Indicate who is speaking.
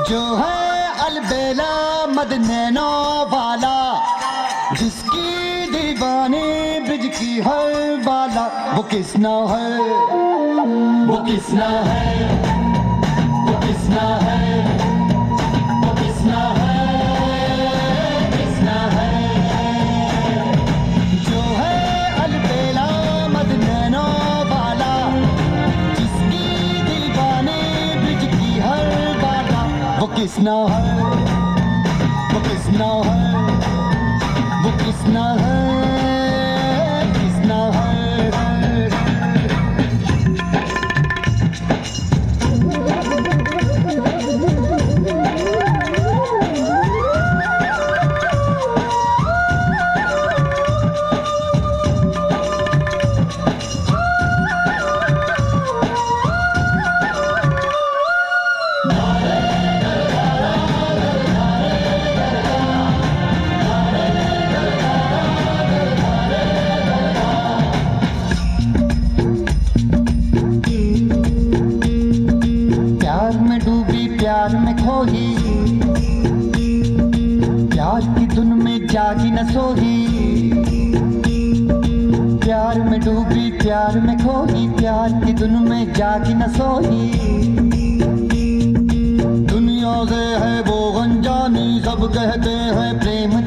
Speaker 1: जो है अलबेला मदनैनो वाला, जिसकी दीवानी ब्रिज की हर बाला, वो किसना है, वो किसना है, वो किसना है, वो किसना है, किसना है। जो है अलबेला मदनैनो वाला, जिसकी दीवानी ब्रिज की हर बाला, वो किसना है, वो किसना है, वो किसना है, किसना है। प्यार में डूबी प्यार में खोही, प्यार की धुन में जागी न सोही। प्यार में डूबी प्यार में खोही, प्यार की धुन में जागी न सोही। दुनिया से है वो अनजानी, सब कहते हैं प्रेम